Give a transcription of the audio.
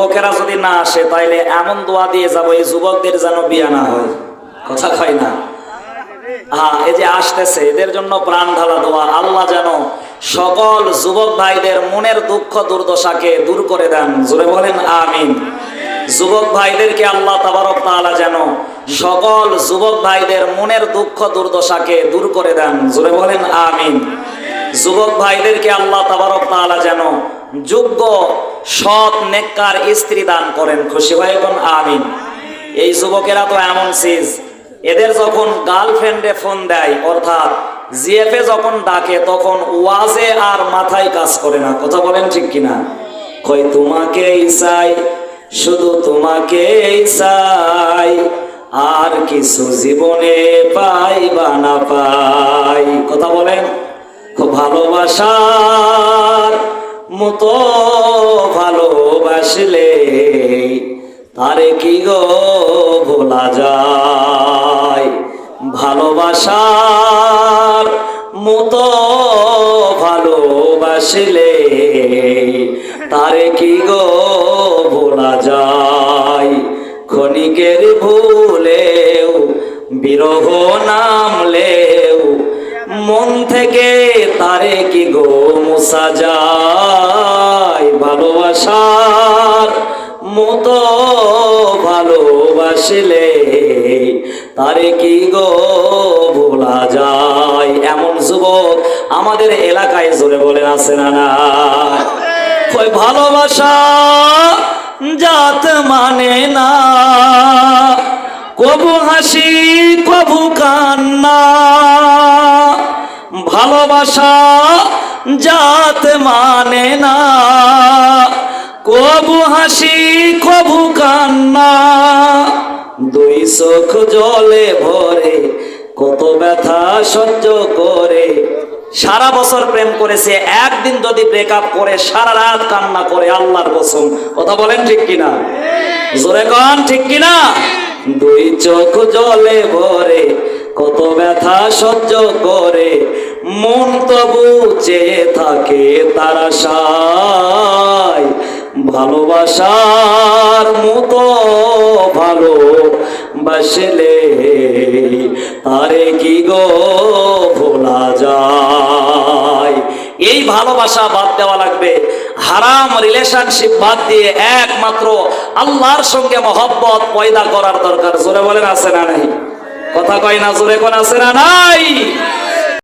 যুবকেরা যদি না আসে তাইলে এমন দোয়া দিয়ে যাবো এই যুবকদের যেন বিয়া না হয়। কথা কয় না? হ্যাঁ, এই যে আসতেছে এদের জন্য প্রাণ ঢালা দোয়া, আল্লাহ যেন সকল যুবক ভাইদের মনের দুঃখ দুর্দশাকে দূর করে দেন। জোরে বলেন আমিন। যুবক ভাইদেরকে আল্লাহ তাবারক তাআলা যেন সকল যুবক ভাইদের মনের দুঃখ দুর্দশাকে দূর করে দেন। জোরে বলেন আমিন। যুবক ভাইদেরকে আল্লাহ তাবারক তাআলা যেন যোগ্য সৎ নেককার স্ত্রী দান করেন। খুশি হয়ে কোন আমিন। এই যুবকেরা তো এমন চিজ, এদের যখন গার্লফ্রেন্ডে ফোন দেয় অর্থাৎ জিএফে যখন ডাকে তখন ওয়াজে আর মাথায় কাজ করে না। কথা বলেন ঠিক কিনা? কই তোমাকেই চাই, শুধু তোমাকেই চাই, আর কিছু জীবনে পাই বা না পাই। কথা বলেন। খুব ভালোবাসার মতো ভালোবাসলে তারে কি গো ভোলা যায়? ভালোবাসার মতো ভালোবাসলে তারে কি গো ভোলা যায়? ক্ষণিকের ভুলেও বিরহ নামলেও মন থেকে তারে কি গো মোছা যায়? ভালোবাসার মতো ভালোবাসলে তারে কি গো ভোলা যায়? এমন যুবক আমাদের এলাকায় জোরে বলেন আছে না না? কই ভালোবাসা জাত মানে না, কবু হাসি কবু কান্না। ভালোবাসা জাত মানে না, কবু হাসি কবু কান্না। দুই চোখ জলে ভরে কত ব্যথা সহ্য করে, সারা বছর প্রেম করেছে, একদিন যদি ব্রেকআপ করে সারা রাত কান্না করে। আল্লাহর কসম। কথা বলেন ঠিক কিনা? জোরে কন ঠিক কিনা? দুই চোখ জলে ভরে কত ব্যথা সহ্য করে, মন তবু চেয়ে থাকে তার আশায়। ভালোবাসার মতো ভালোবাসলে তারে কি গো ভোলা যায়? এই ভালোবাসা বাদ দেওয়া লাগবে, হারাম রিলেশনশিপ বাদ দিয়ে একমাত্র আল্লাহর সঙ্গে মহব্বত পয়দা করার দরকার। জোরে বলেন আছে না নাই? কথা কয় না? জোরে কোন আছে না নাই?